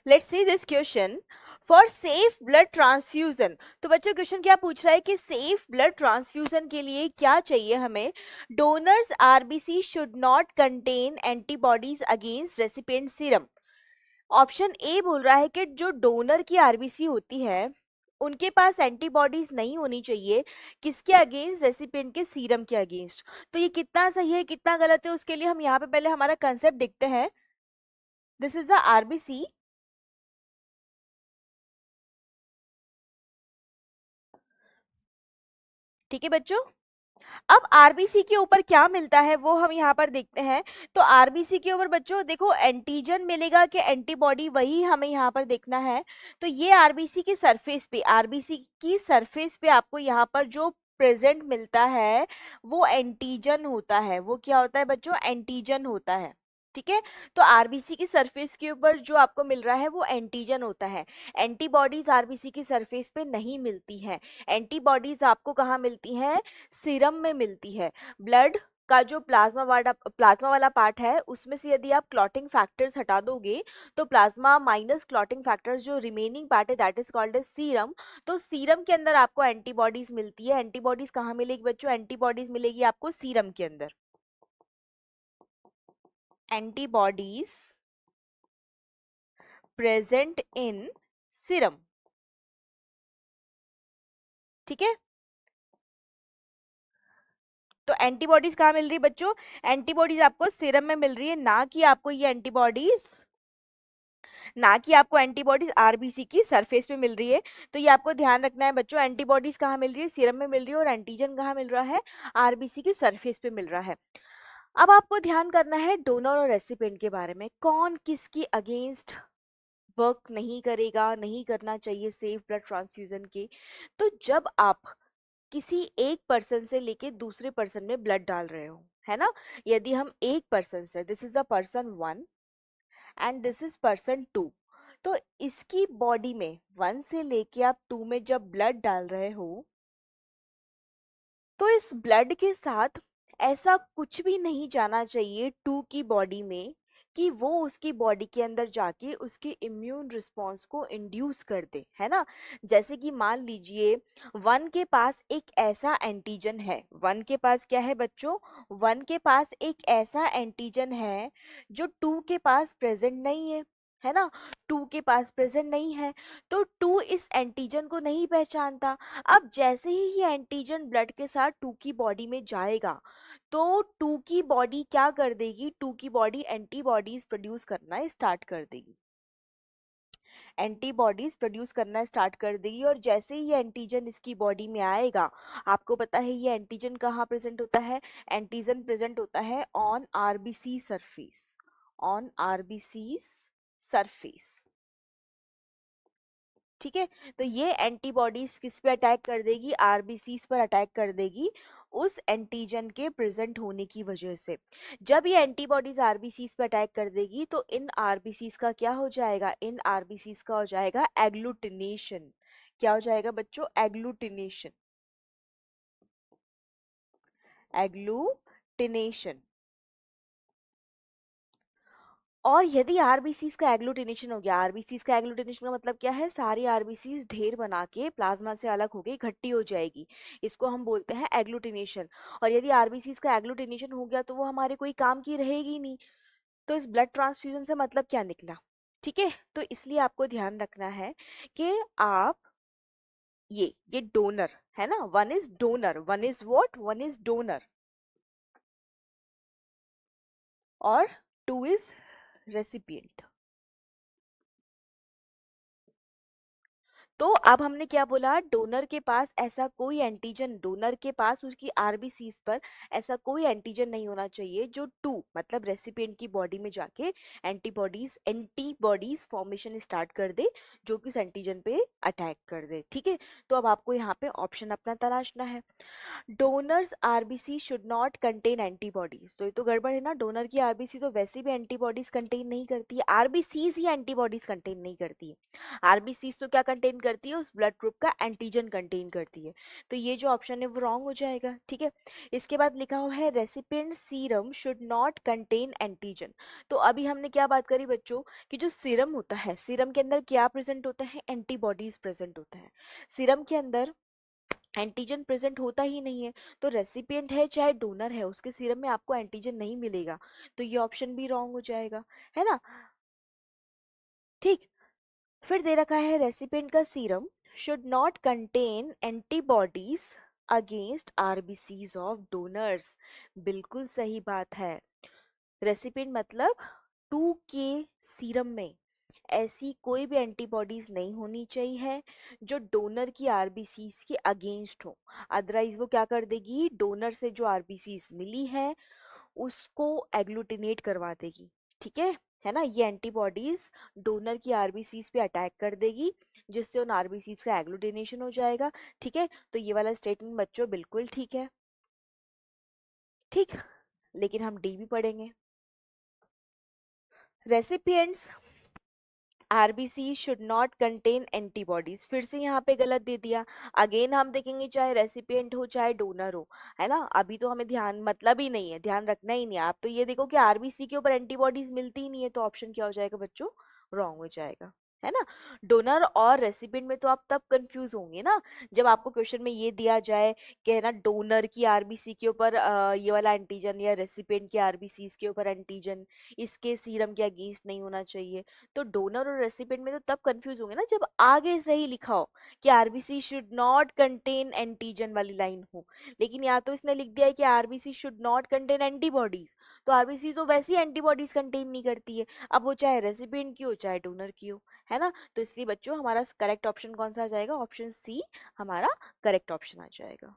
Let's see this question for safe blood transfusion. तो बच्चों question क्या पूछ रहा है कि सेफ ब्लड ट्रांसफ्यूजन के लिए क्या चाहिए हमें। Donors RBC should not contain antibodies against recipient serum. Option A बोल रहा है कि जो डोनर की आरबीसी होती है उनके पास एंटीबॉडीज नहीं होनी चाहिए, किसके अगेंस्ट, रेसिपिएंट के सीरम के अगेंस्ट। तो ये कितना सही है कितना गलत है उसके लिए हम यहाँ पे पहले हमारा कंसेप्ट देखते हैं। This is the RBC. ठीक है बच्चों, अब आरबीसी के ऊपर क्या मिलता है वो हम यहाँ पर देखते हैं। तो आरबीसी के ऊपर बच्चों देखो एंटीजन मिलेगा कि एंटीबॉडी, वही हमें यहाँ पर देखना है। तो ये आरबीसी की सरफेस पे, आरबीसी की सरफेस पे आपको यहाँ पर जो प्रेजेंट मिलता है वो एंटीजन होता है। वो क्या होता है बच्चों, एंटीजन होता है। ठीक है, तो आरबीसी की सरफेस के ऊपर जो आपको मिल रहा है वो एंटीजन होता है। एंटीबॉडीज आरबीसी की सरफेस पे नहीं मिलती हैं। एंटीबॉडीज आपको कहाँ मिलती हैं, सीरम में मिलती है। ब्लड का जो प्लाज्मा वाला पार्ट है उसमें से यदि आप क्लॉटिंग फैक्टर्स हटा दोगे तो प्लाज्मा माइनस क्लॉटिंग फैक्टर्स जो रिमेनिंग पार्ट है that is called as serum. तो सीरम के अंदर आपको एंटीबॉडीज मिलती है। एंटीबॉडीज कहाँ मिलेगी बच्चों, एंटीबॉडीज मिलेगी आपको सीरम के अंदर। Antibodies present in serum. ठीक है, तो एंटीबॉडीज कहाँ मिल रही है बच्चों, एंटीबॉडीज आपको सीरम में मिल रही है, ना कि आपको ये एंटीबॉडीज, ना कि आपको एंटीबॉडीज आरबीसी की सरफेस पे मिल रही है। तो ये आपको ध्यान रखना है बच्चों, एंटीबॉडीज कहाँ मिल रही है, सीरम में मिल रही है, और एंटीजन कहाँ मिल रहा है, आरबीसी की सरफेस पे मिल रहा है। अब आपको ध्यान करना है डोनर और रेसिपिएंट के बारे में, कौन किसकी अगेंस्ट वर्क नहीं करेगा, नहीं करना चाहिए सेफ ब्लड ट्रांसफ्यूजन के। तो जब आप किसी एक पर्सन से लेके दूसरे पर्सन में ब्लड डाल रहे हो, है ना, यदि हम एक पर्सन से, this is the person 1 and this is person 2, तो इसकी बॉडी में 1 से लेके आप 2 में जब ब्लड डाल रहे हो तो इस ब्लड के साथ ऐसा कुछ भी नहीं जाना चाहिए 2 की बॉडी में कि वो उसकी बॉडी के अंदर जाके उसके इम्यून रिस्पॉन्स को इंड्यूस कर दे, है ना। जैसे कि मान लीजिए 1 के पास एक ऐसा एंटीजन है, 1 के पास क्या है बच्चों, 1 के पास एक ऐसा एंटीजन है जो 2 के पास प्रेजेंट नहीं है ना, 2 के पास प्रेजेंट नहीं है। तो 2 इस एंटीजन को नहीं पहचानता। अब जैसे ही ये एंटीजन ब्लड के साथ 2 की बॉडी में जाएगा तो 2 की बॉडी क्या कर देगी, 2 की बॉडी एंटीबॉडीज प्रोड्यूस करना स्टार्ट कर देगी, एंटीबॉडीज प्रोड्यूस करना स्टार्ट कर देगी। और जैसे ही ये एंटीजन इसकी बॉडी में आएगा, आपको पता है ये एंटीजन कहाँ प्रेजेंट होता है, एंटीजन प्रेजेंट होता है on RBC surface, on RBC surface. ठीक है, तो ये एंटीबॉडीज किस पे अटैक कर देगी, आरबीसीज पर अटैक कर देगी उस एंटीजन के प्रेजेंट होने की वजह से। जब ये एंटीबॉडीज आरबीसीज पे अटैक कर देगी तो इन आरबीसीज का क्या हो जाएगा, इन आरबीसीज का हो जाएगा एग्लूटिनेशन। क्या हो जाएगा बच्चों, एग्लूटिनेशन, एग्लूटिनेशन। और यदि आरबीसीज का एग्लूटिनेशन हो गया, आरबीसीज का एग्लूटिनेशन का मतलब क्या है, सारी आरबीसीज ढेर बना के प्लाज्मा से अलग हो गई, इकट्ठी हो जाएगी, इसको हम बोलते हैं एग्लूटिनेशन। और यदि आरबीसीज का एग्लूटिनेशन हो गया तो वो हमारे कोई काम की रहेगी नहीं। तो इस ब्लड ट्रांसफ्यूजन से मतलब क्या निकला। ठीक है, तो इसलिए आपको ध्यान रखना है कि आप ये डोनर है ना, 1 is donor, 1 is what, 1 is donor और 2 इज रेसिपिएंट। तो अब हमने क्या बोला, डोनर के पास ऐसा कोई एंटीजन, डोनर के पास उसकी आरबीसीज पर ऐसा कोई एंटीजन नहीं होना चाहिए जो 2 मतलब रेसिपिएंट की बॉडी में जाके एंटीबॉडीज फॉर्मेशन स्टार्ट कर दे जो कि उस एंटीजन पे अटैक कर दे। ठीक है, तो अब आपको यहाँ पे ऑप्शन अपना तलाशना है। Donors RBC should not contain antibodies, तो ये तो गड़बड़ है ना, डोनर की आरबीसी तो वैसे भी एंटीबॉडीज कंटेन नहीं करती है, आरबीसीज ही एंटीबॉडीज कंटेन नहीं करती है। आरबीसीज तो क्या कंटेन करती है, उस ब्लड ग्रुप का एंटीजन कंटेन करती है। तो ये जो ऑप्शन है वो रॉन्ग हो जाएगा, ठीक है। इसके बाद लिखा हुआ है recipient serum should not contain antigen. तो अभी हमने क्या बात करी बच्चों कि जो सीरम होता है, सीरम के अंदर क्या प्रेजेंट होता है, एंटीबॉडीज प्रेजेंट होता है। सीरम के अंदर एंटीजन प्रेजेंट होता ही नहीं है, तो रेसिपिएंट है चाहे डोनर है, उसके सीरम में आपको एंटीजन नहीं मिलेगा, तो ये ऑप्शन भी रॉन्ग हो जाएगा, है ना। ठीक, फिर दे रखा है रेसिपिएंट का serum should not contain antibodies against RBCs of donors. बिल्कुल सही बात है। रेसिपिएंट मतलब 2 के सीरम में ऐसी कोई भी एंटीबॉडीज नहीं होनी चाहिए जो डोनर की आरबीसीज के अगेंस्ट हो। अदरवाइज वो क्या कर देगी, डोनर से जो आरबीसीज मिली है उसको एग्लूटिनेट करवा देगी, ठीक है ना। ये एंटीबॉडीज डोनर की आरबीसीज पे अटैक कर देगी, जिससे उन आरबीसीज का एग्लूटिनेशन हो जाएगा, ठीक है। तो ये वाला स्टेटमेंट बच्चों बिल्कुल ठीक है, ठीक। लेकिन हम डी भी पढ़ेंगे। Recipients RBC should not contain antibodies, फिर से यहाँ पे गलत दे दिया। अगेन हम देखेंगे चाहे रेसिपिएंट हो चाहे डोनर हो, है ना। अभी तो हमें ध्यान मतलब ही नहीं है, ध्यान रखना ही नहीं है। आप तो ये देखो कि आरबीसी के ऊपर एंटीबॉडीज मिलती ही नहीं है, तो ऑप्शन क्या हो जाएगा बच्चों, रॉन्ग हो जाएगा, है ना। डोनर और रेसिपिएंट में तो आप तब कंफ्यूज होंगे ना जब आपको क्वेश्चन में ये दिया जाए कि है ना डोनर की आरबीसी के ऊपर ये वाला एंटीजन या रेसिपिएंट की आरबीसी के ऊपर एंटीजन इसके सीरम के अगेंस्ट नहीं होना चाहिए। तो डोनर और रेसिपिएंट में तो तब कंफ्यूज होंगे ना जब आगे सही लिखा हो कि RBC should not contain antigen वाली लाइन हो। लेकिन यहाँ तो इसने लिख दिया है कि RBC should not contain antibodies, तो आरबीसी तो वैसी एंटीबॉडीज कंटेन नहीं करती है, अब वो चाहे रेसिपिएंट की हो चाहे डोनर की हो, है ना। तो इसलिए बच्चों हमारा करेक्ट ऑप्शन कौन सा आ जाएगा, ऑप्शन सी हमारा करेक्ट ऑप्शन आ जाएगा।